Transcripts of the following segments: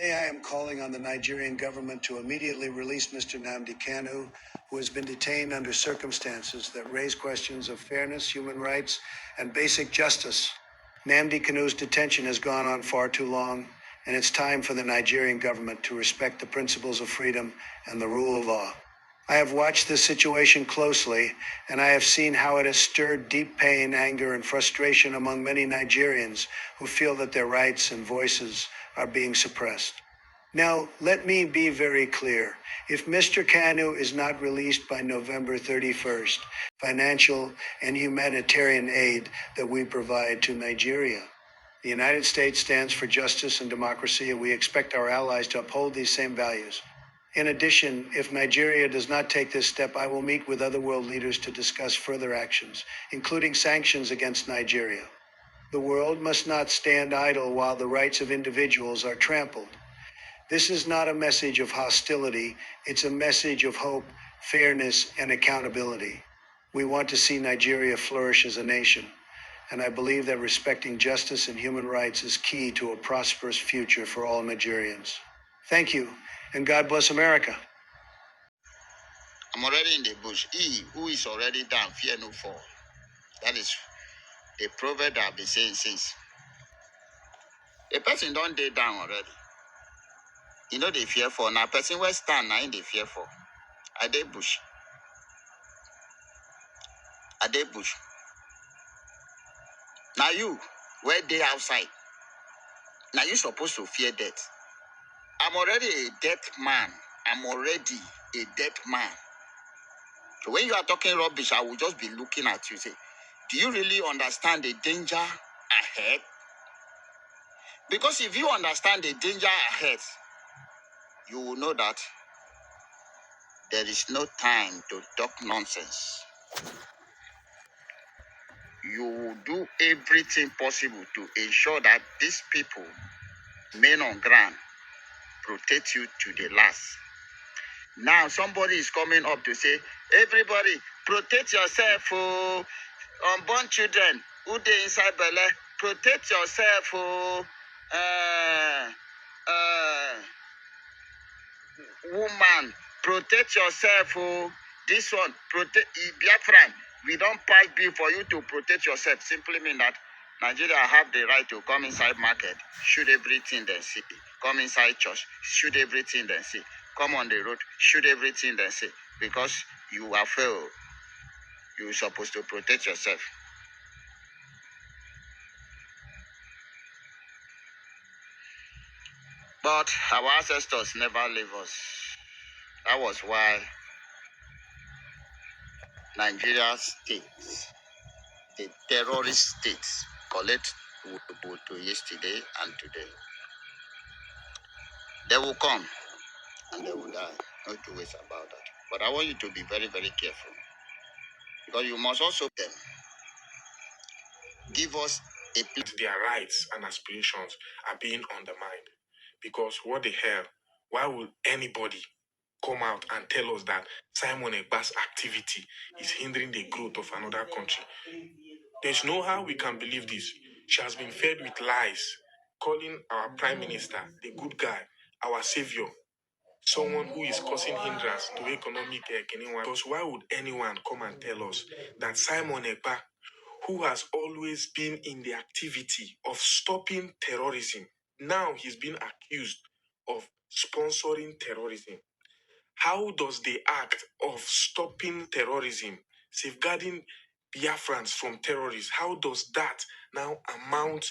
Today I am calling on the Nigerian government to immediately release Mr. Nnamdi Kanu, who has been detained under circumstances that raise questions of fairness, human rights, and basic justice. Nnamdi Kanu's detention has gone on far too long, and it's time for the Nigerian government to respect the principles of freedom and the rule of law. I have watched this situation closely, and I have seen how it has stirred deep pain, anger, and frustration among many Nigerians who feel that their rights and voices are being suppressed. Now, let me be very clear. If Mr. Kanu is not released by November 31st, financial and humanitarian aid that we provide to Nigeria. The United States stands for justice and democracy, and we expect our allies to uphold these same values. In addition, if Nigeria does not take this step, I will meet with other world leaders to discuss further actions, including sanctions against Nigeria. The world must not stand idle while the rights of individuals are trampled. This is not a message of hostility, it's a message of hope, fairness, and accountability. We want to see Nigeria flourish as a nation, and I believe that respecting justice and human rights is key to a prosperous future for all Nigerians. Thank you, and God bless America. I'm already in the bush. He who is already down, fear no fall. That is the proverb that I've been saying since. A person don't day down already. You know they fear for. Now person where stand now in the fear for. Are they bush? Are they bush? Now you, where they outside. Now you supposed to fear death. I'm already a dead man. I'm already a dead man. So when you are talking rubbish, I will just be looking at you. Say, do you really understand the danger ahead? Because if you understand the danger ahead, you will know that there is no time to talk nonsense. You will do everything possible to ensure that these people, men on ground, protect you to the last. Now somebody is coming up to say, everybody, protect yourself, oh, unborn children, who they inside belly, protect yourself, oh, woman, protect yourself, oh, this one, protect Biafran. We don't pass bill for you to protect yourself. Simply mean that Nigeria have the right to come inside market, shoot everything they see. Come inside church, shoot everything they see. Come on the road, shoot everything they see. Because you are failed. You're supposed to protect yourself. But our ancestors never leave us. That was why Nigeria states, the terrorist states, collect to yesterday and today. They will come and they will die. No two ways about that. But I want you to be very, very careful. Because you must also them give us a place. Their rights and aspirations are being undermined. Because what the hell? Why would anybody come out and tell us that Simon Ekpa's activity is hindering the growth of another country? There's no how we can believe this. She has been fed with lies, calling our prime minister the good guy, our savior, someone who is causing hindrance to economic gain. Because why would anyone come and tell us that Simon Ekpa, who has always been in the activity of stopping terrorism, now he's been accused of sponsoring terrorism? How does the act of stopping terrorism, safeguarding Biafrans from terrorists, how does that now amount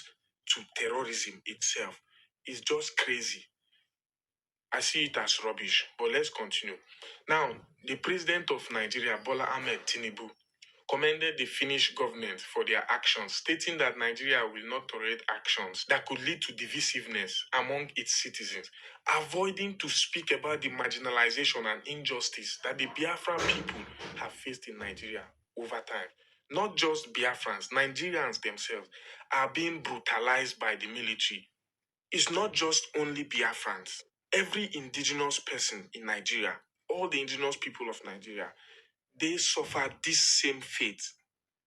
to terrorism itself? It's just crazy. I see it as rubbish, but let's continue. Now, the president of Nigeria, Bola Ahmed Tinubu, commended the Finnish government for their actions, stating that Nigeria will not tolerate actions that could lead to divisiveness among its citizens, avoiding to speak about the marginalization and injustice that the Biafran people have faced in Nigeria over time. Not just Biafrans, Nigerians themselves are being brutalized by the military. It's not just only Biafrans. Every indigenous person in Nigeria, all the indigenous people of Nigeria, they suffer this same fate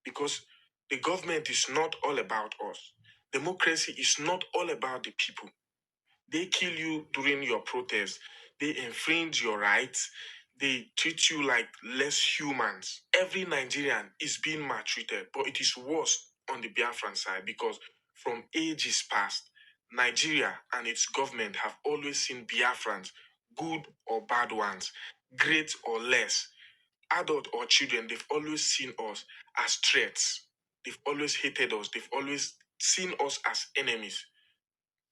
because the government is not all about us. Democracy is not all about the people. They kill you during your protest. They infringe your rights. They treat you like less humans. Every Nigerian is being maltreated, but it is worse on the Biafran side because from ages past, Nigeria and its government have always seen Biafrans, good or bad ones, great or less, adult or children, they've always seen us as threats. They've always hated us. They've always seen us as enemies.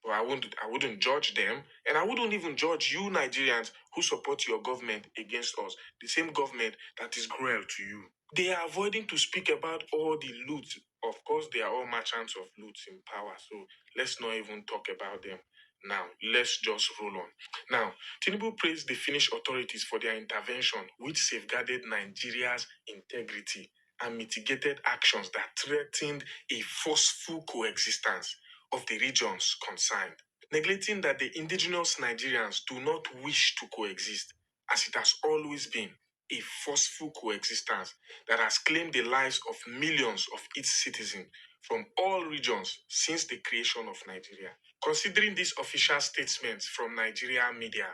But I wouldn't judge them, and I wouldn't even judge you Nigerians who support your government against us, the same government that is cruel to you. They are avoiding to speak about all the loot. Of course, they are all merchants of loot in power, so let's not even talk about them. Now, let's just roll on. Now, Tinubu praised the Finnish authorities for their intervention, which safeguarded Nigeria's integrity and mitigated actions that threatened a forceful coexistence of the regions concerned, neglecting that the indigenous Nigerians do not wish to coexist, as it has always been a forceful coexistence that has claimed the lives of millions of its citizens from all regions since the creation of Nigeria. Considering these official statements from Nigeria media,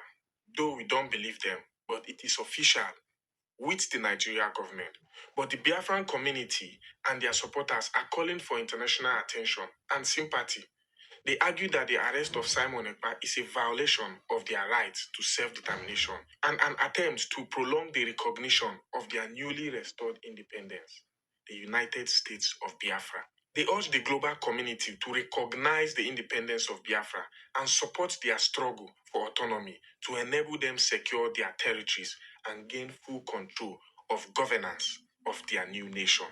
though we don't believe them, but it is official with the Nigeria government. But the Biafran community and their supporters are calling for international attention and sympathy. They argue that the arrest of Simon Ekpa is a violation of their right to self-determination and an attempt to prolong the recognition of their newly restored independence, the United States of Biafra. They urge the global community to recognize the independence of Biafra and support their struggle for autonomy to enable them secure their territories and gain full control of governance of their new nation,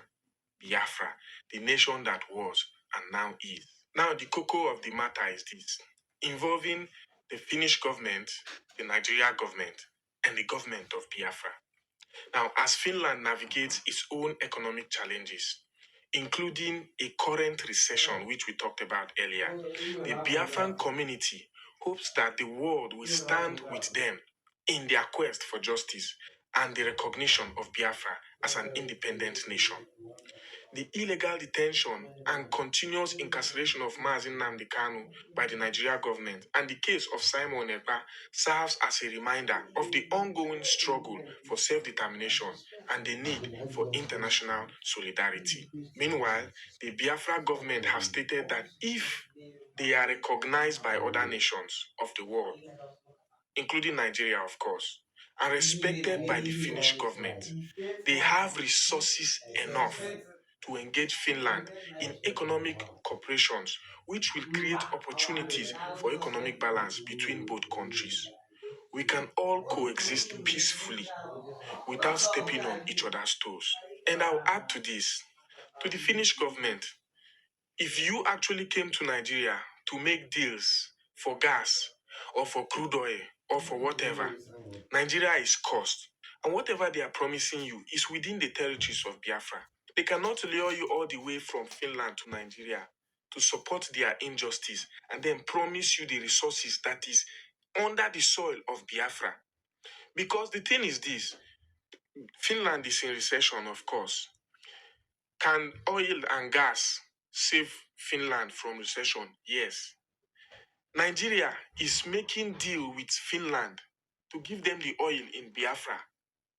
Biafra, the nation that was and now is. Now, the cocoa of the matter is this, involving the Finnish government, the Nigeria government, and the government of Biafra. Now, as Finland navigates its own economic challenges, including a current recession, which we talked about earlier, the Biafran community hopes that the world will stand with them in their quest for justice and the recognition of Biafra as an independent nation. The illegal detention and continuous incarceration of Mazi Nnamdi Kanu by the Nigeria government and the case of Simon Ekpa serves as a reminder of the ongoing struggle for self-determination and the need for international solidarity. Meanwhile, the Biafra government have stated that if they are recognized by other nations of the world, including Nigeria, of course, and respected by the Finnish government, they have resources enough to engage Finland in economic cooperations, which will create opportunities for economic balance between both countries. We can all coexist peacefully without stepping on each other's toes. And I'll add to this, to the Finnish government, if you actually came to Nigeria to make deals for gas or for crude oil or for whatever, Nigeria is cost. And whatever they are promising you is within the territories of Biafra. They cannot lure you all the way from Finland to Nigeria to support their injustice and then promise you the resources that is under the soil of Biafra. Because the thing is this, Finland is in recession, of course. Can oil and gas save Finland from recession? Yes. Nigeria is making deal with Finland to give them the oil in Biafra,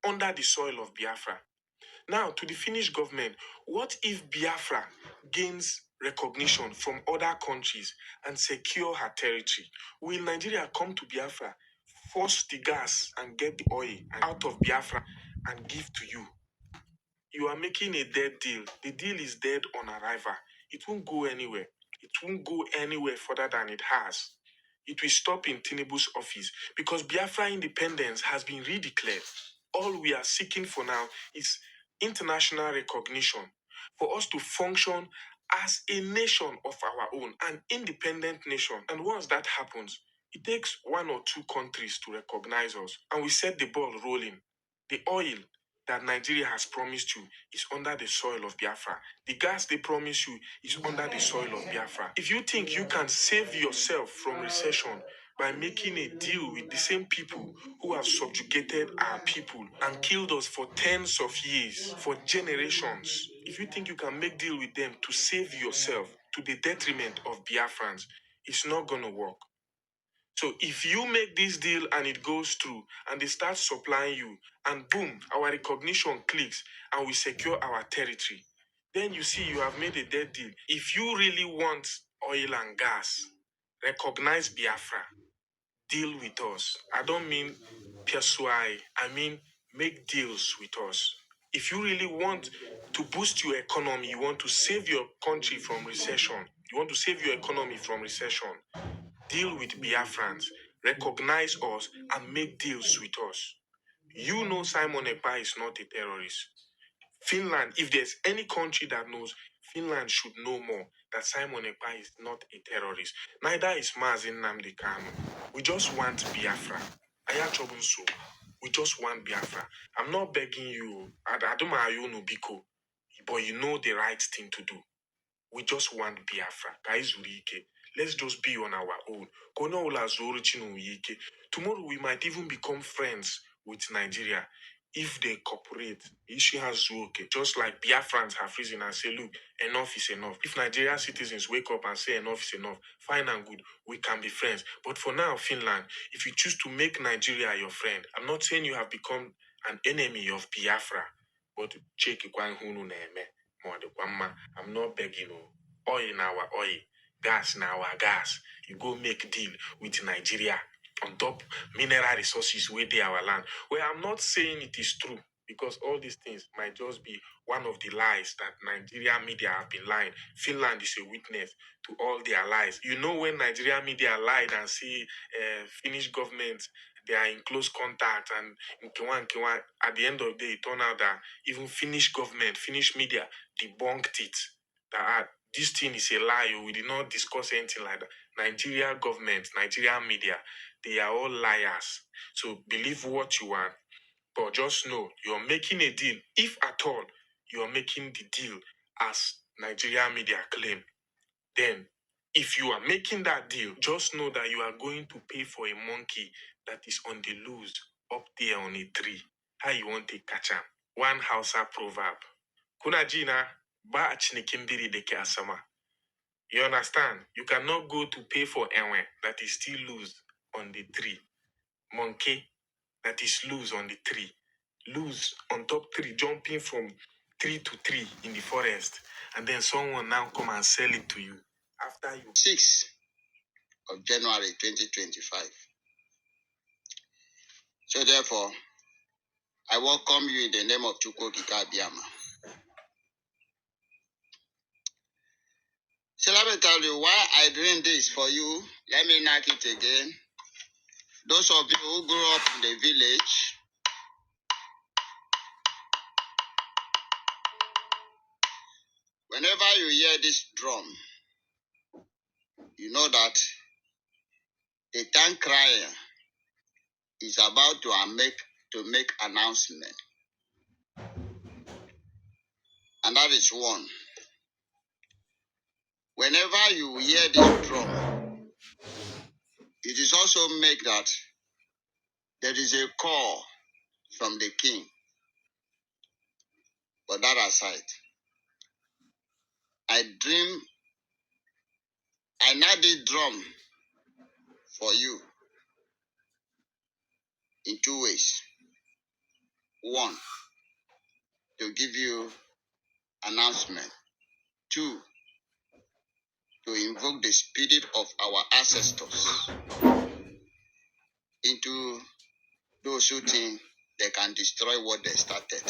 under the soil of Biafra. Now, to the Finnish government, what if Biafra gains recognition from other countries and secure her territory? Will Nigeria come to Biafra, force the gas and get the oil out of Biafra and give to you? You are making a dead deal. The deal is dead on arrival. It won't go anywhere. It won't go anywhere further than it has. It will stop in Tinubus' office because Biafra independence has been redeclared. All we are seeking for now is international recognition for us to function as a nation of our own, an independent nation. And once that happens, it takes one or two countries to recognize us, and we set the ball rolling. The oil that Nigeria has promised you is under the soil of Biafra. The gas they promise you is under the soil of Biafra. If you think you can save yourself from recession by making a deal with the same people who have subjugated our people and killed us for tens of years, for generations, if you think you can make deal with them to save yourself to the detriment of Biafrans, it's not going to work. So if you make this deal and it goes through and they start supplying you and boom, our recognition clicks and we secure our territory, then you see you have made a dead deal. If you really want oil and gas, recognize Biafra, deal with us. I don't mean persuade, I mean make deals with us. If you really want to boost your economy, you want to save your country from recession, you want to save your economy from recession, deal with Biafrans, recognize us, and make deals with us. You know Simon Ekpa is not a terrorist. Finland, if there's any country that knows, Finland should know more that Simon Ekpa is not a terrorist. Neither is Mazi Nnamdi Kanu. We just want Biafra. Ayachobunso. We just want Biafra. I'm not begging you. I don't know Biko, but you know the right thing to do. We just want Biafra. Guys, let's just be on our own. Tomorrow we might even become friends with Nigeria if they cooperate. Issue has okay. Just like Biafrans have risen and say, look, enough is enough. If Nigerian citizens wake up and say enough is enough, fine and good, we can be friends. But for now, Finland, if you choose to make Nigeria your friend, I'm not saying you have become an enemy of Biafra, but check I'm not begging you. Oil in our oil, gas in our gas. You go make deal with Nigeria on top mineral resources where they our land. Well, I'm not saying it is true because all these things might just be one of the lies that Nigerian media have been lying. Finland is a witness to all their lies. You know when Nigerian media lied and say Finnish government, they are in close contact and in Kiwan, at the end of the day, it turned out that even Finnish government, Finnish media debunked it. That this thing is a lie. We did not discuss anything like that. Nigerian government, Nigerian media, they are all liars. So believe what you want, but just know you're making a deal. If at all you're making the deal as Nigerian media claim, then if you are making that deal, just know that you are going to pay for a monkey that is on the loose up there on a tree. How you want to catch him? One Hausa proverb. Kuna jina ba achinikimbiri deke asama. You understand? You cannot go to pay for Enwe that is still loose on the tree. Monkey that is loose on the tree. Loose on top tree, jumping from tree to tree in the forest. And then someone now come and sell it to you. After you. 6th of January 2025. So therefore, I welcome you in the name of Chukwokika Abiyama. So let me tell you why I doing this for you. Let me knock it again. Those of you who grew up in the village, whenever you hear this drum, you know that the tank crier is about to make announcement. And that is one. Whenever you hear this drum, it is also make that there is a call from the king. But that aside, I know this drum for you in 2 ways. One, to give you announcement. 2, to invoke the spirit of our ancestors into those who think they can destroy what they started.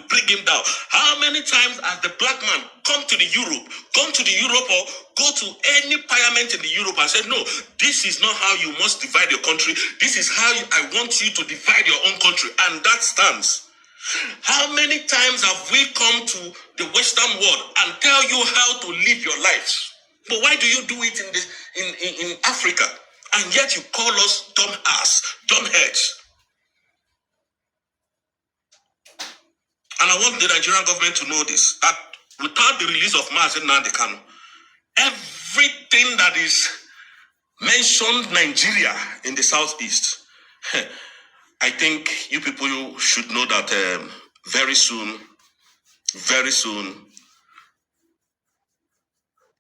Bring him down. How many times has the black man gone to Europe or go to any parliament in the Europe and said, no, this is not how you must divide your country. This is how I want you to divide your own country. And that stands. How many times have we come to the Western world and tell you how to live your lives? But why do you do it in Africa? And yet you call us dumb ass, dumb heads. And I want the Nigerian government to know this, that without the release of Mazi Kanu, everything that is mentioned Nigeria in the southeast, I think you people should know that very soon,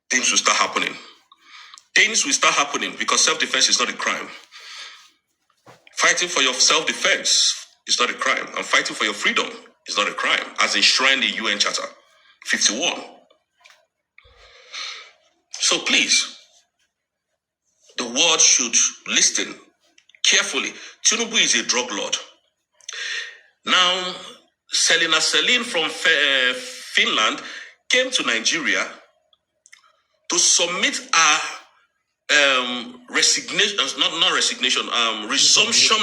things will start happening. things will start happening because self-defense is not a crime. Fighting for your self-defense is not a crime. And fighting for your freedom is not a crime, as enshrined in UN Charter 51. So please, the world should listen carefully. Tinubu is a drug lord. Now, Selina Celine from Finland came to Nigeria to submit a resumption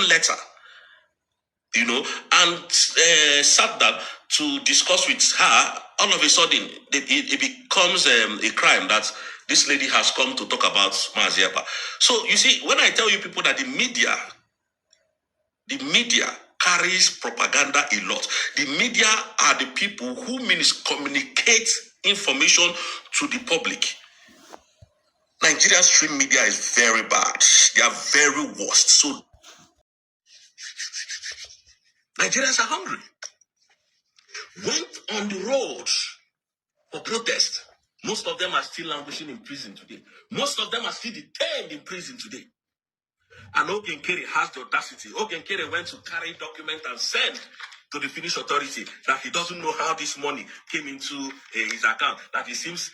letter, and sat down to discuss with her. All of a sudden, it becomes a crime that this lady has come to talk about Mazi. So you see, when I tell you people that the media carries propaganda a lot. The media are the people who communicate information to the public. Nigerian stream media is very bad. They are very worst. So Nigerians are hungry. Went on the road for protest. Most of them are still languishing in prison today. Most of them are still detained in prison today. And Ogenkere has the audacity. Ogenkere went to carry document and send to the Finnish authority that he doesn't know how this money came into his account. That it seems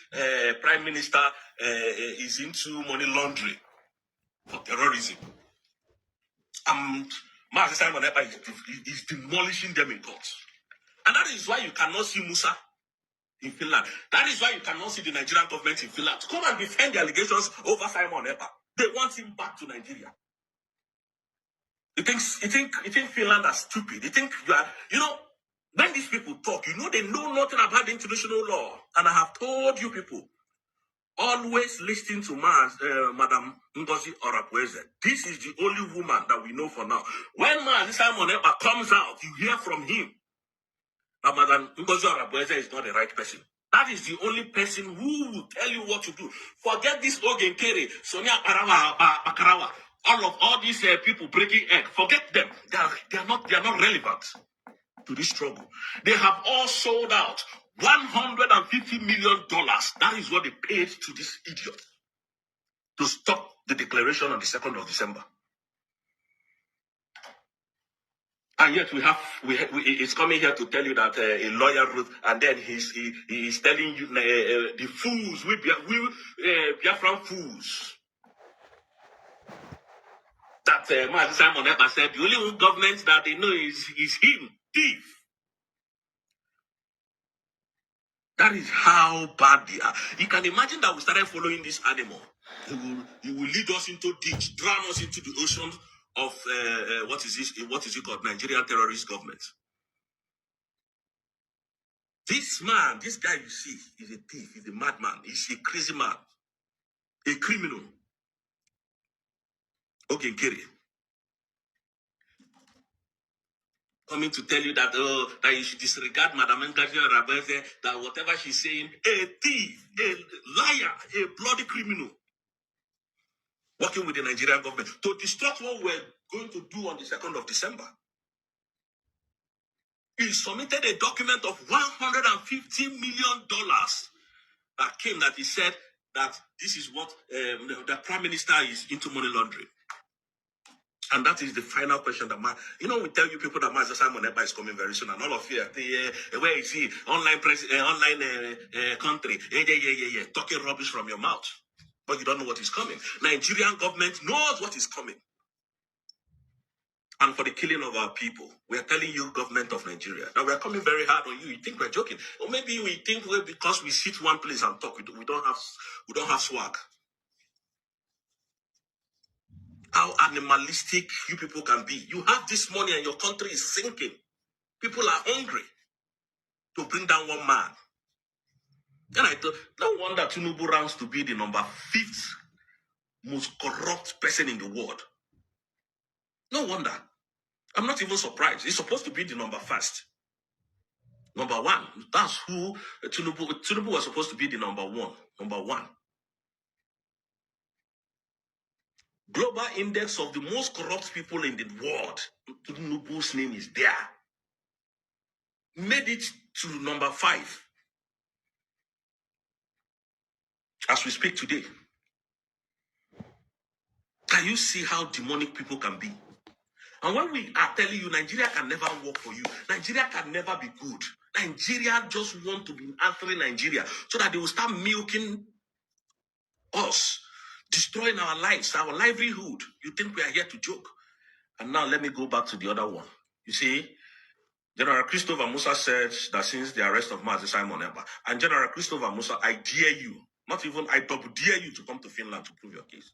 Prime Minister is into money laundering for terrorism. And Mazi Simon Ekpa is demolishing them in court. And that is why you cannot see Musa in Finland. That is why you cannot see the Nigerian government in Finland to come and defend the allegations over Simon Ekpa. They want him back to Nigeria. You think Finland are stupid? You think you are, when these people talk, they know nothing about the international law. And I have told you people, always listen to Madam Ngozi Orapueze. This is the only woman that we know for now. When Simon Ekpa comes out, you hear from him that Madam Ngozi Orapueze is not the right person. That is the only person who will tell you what to do. Forget this Ogenkere, Sonia Bakarawa, all these people breaking egg. Forget them. They are not relevant to this struggle. They have all sold out $150 million. That is what they paid to this idiot to stop the declaration on the 2nd of December. And yet he's coming here to tell you that a lawyer wrote, and then he's telling you the fools, we Biafran fools. That Mazi Simon Ekpa said the only government that they know is him, thief. That is how bad they are. You can imagine that we started following this animal. He will lead us into ditch, drown us into the ocean of what is it called? Nigerian terrorist government. This guy you see, is a thief, he's a madman, he's a crazy man, a criminal. Ogenkere. Coming to tell you that you should disregard Madam Ngozi Orapueze, that whatever she's saying, a thief, a liar, a bloody criminal, working with the Nigerian government to distract what we're going to do on the 2nd of December. He submitted a document of $150 million that came, that he said that this is what the Prime Minister is into money laundering. And that is the final question that we tell you people that Mazi Simon Ekpa is coming very soon, and all of you, where is he? Online country, talking rubbish from your mouth, but you don't know what is coming. Nigerian government knows what is coming, and for the killing of our people, we are telling you, government of Nigeria, that we are coming very hard on you. You think we're joking, or maybe we think because we sit one place and talk, we don't have swag. How animalistic you people can be. You have this money and your country is sinking. People are hungry to bring down one man. And I thought, no wonder Tinubu ranks to be the number 5th most corrupt person in the world. No wonder. I'm not even surprised. He's supposed to be the number 1st. Number 1. That's who Tinubu was supposed to be the number 1. Number 1. Global index of the most corrupt people in the world. Tinubu's name is there. Made it to number 5. As we speak today. Can you see how demonic people can be? And when we are telling you Nigeria can never work for you, Nigeria can never be good. Nigeria just want to be answering Nigeria so that they will start milking us, destroying our lives, our livelihood. You think we are here to joke? And now let me go back to the other one. You see, General Christopher Musa said that since the arrest of Mazi Simon Emba, and General Christopher Musa, I dare you, not even I double dare you to come to Finland to prove your case.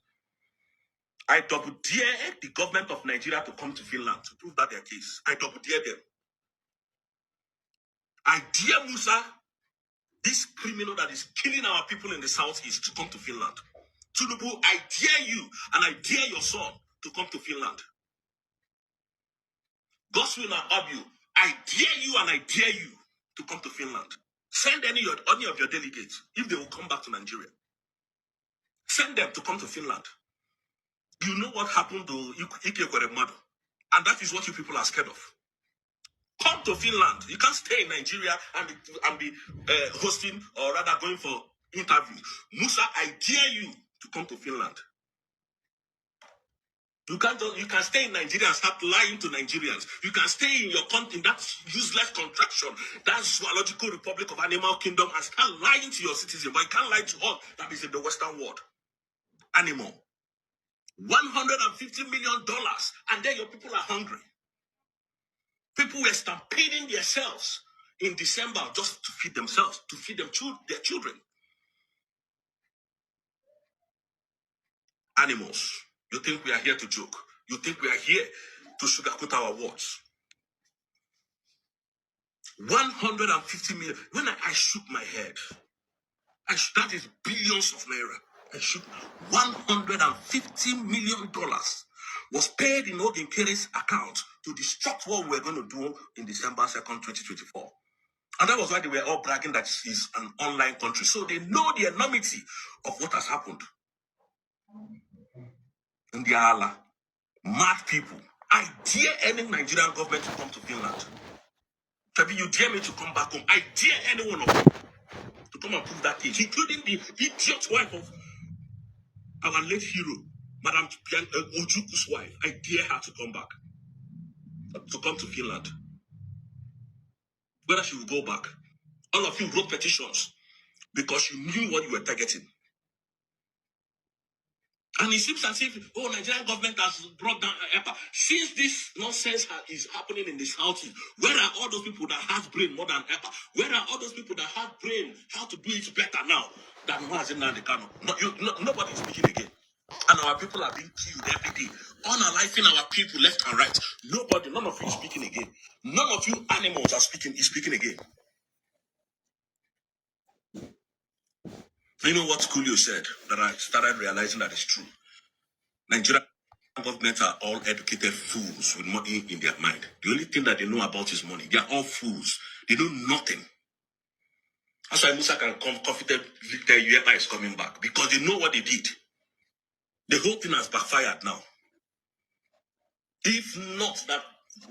I double dare the government of Nigeria to come to Finland to prove that their case. I double dare them. I dare Musa, this criminal that is killing our people in the southeast, to come to Finland. Tinubus, I dare you and I dare your son to come to Finland. Goswin and Abu, I dare you and I dare you to come to Finland. Send any of your delegates if they will come back to Nigeria. Send them to come to Finland. You know what happened to Ike Kweremadu, and that is what you people are scared of. Come to Finland. You can't stay in Nigeria and be hosting or rather going for interviews. Musa, I dare you to come to Finland. You can stay in Nigeria and start lying to Nigerians. You can stay in your country, that useless contraction, that zoological republic of animal kingdom, and start lying to your citizens. But you can't lie to us that is in the Western world. Animal. $150 million, and then your people are hungry. People were stampeding themselves in December just to feed themselves, to feed their children. Animals. You think we are here to joke? You think we are here to sugarcoat our words? 150 million. When I shook my head, that is billions of naira. I shook $150 million was paid in Ogenkere's account to disrupt what we were going to do in December 2nd, 2024. And that was why they were all bragging that it's an online country. So they know the enormity of what has happened. And they are mad people. I dare any Nigerian government to come to Finland. Maybe you dare me to come back home. I dare any one of you to come and prove that case, including the idiot wife of our late hero, Madam Ojuku's wife. I dare her to come back, to come to Finland. Whether she will go back. All of you wrote petitions because you knew what you were targeting. And it seems as if, Nigerian government has brought down EPA. Since this nonsense is happening in the Southeast, where are all those people that have brain more than EPA? Where are all those people that have brain how to do it better now than Mazi and Kanu? Nobody is speaking again. And our people are being killed every day. Unaliving our people left and right. None of you is speaking again. None of you animals is speaking again. You know what Coolio said that I started realizing that is true? Nigerian government are all educated fools with money in their mind. The only thing that they know about is money. They are all fools. They know nothing. That's why Musa can confidently tell you EPA is coming back, because they know what they did. The whole thing has backfired now. If not that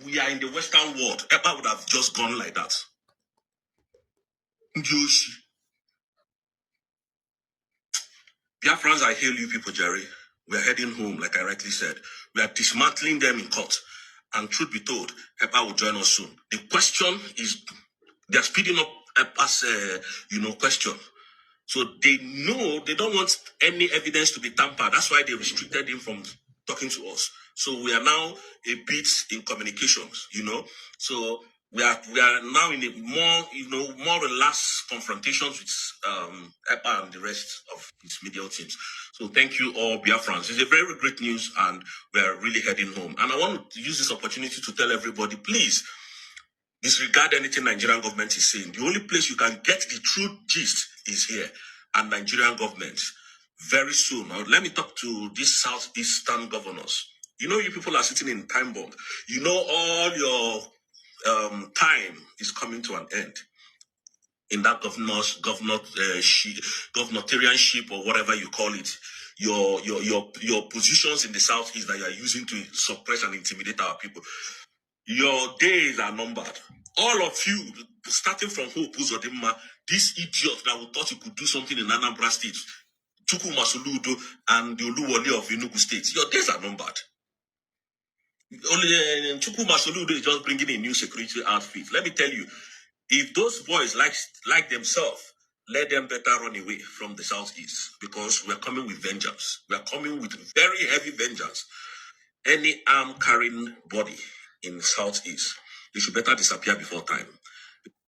we are in the Western world, EPA would have just gone like that. Ndioshi. Biafrans, I hail you people, Jerry. We are heading home, like I rightly said. We are dismantling them in court. And truth be told, EPA will join us soon. The question is, they are speeding up EPA's, question. So they know they don't want any evidence to be tampered. That's why they restricted him from talking to us. So we are now a bit in communications, So we are now in a more relaxed confrontations with EPA and the rest of its media teams. So thank you all, Biafrans. It's a very great news, and we are really heading home. And I want to use this opportunity to tell everybody, please disregard anything Nigerian government is saying. The only place you can get the true gist is here, and Nigerian government. Very soon, now let me talk to these southeastern governors. You people are sitting in time bomb. All your time is coming to an end in that governorship or whatever you call it. Your positions in the southeast that you are using to suppress and intimidate our people. Your days are numbered. All of you, starting from Hope Uzodimma, this idiot that we thought you could do something in Anambra State, Chukwu Masuludo and the Oluwole of Enugu State. Your days are numbered. Only Chukwu Masuludo is just bringing a new security outfit. Let me tell you, if those boys like themselves, let them better run away from the southeast, because we're coming with vengeance. We're coming with very heavy vengeance. Any arm carrying body in southeast, they should better disappear before time.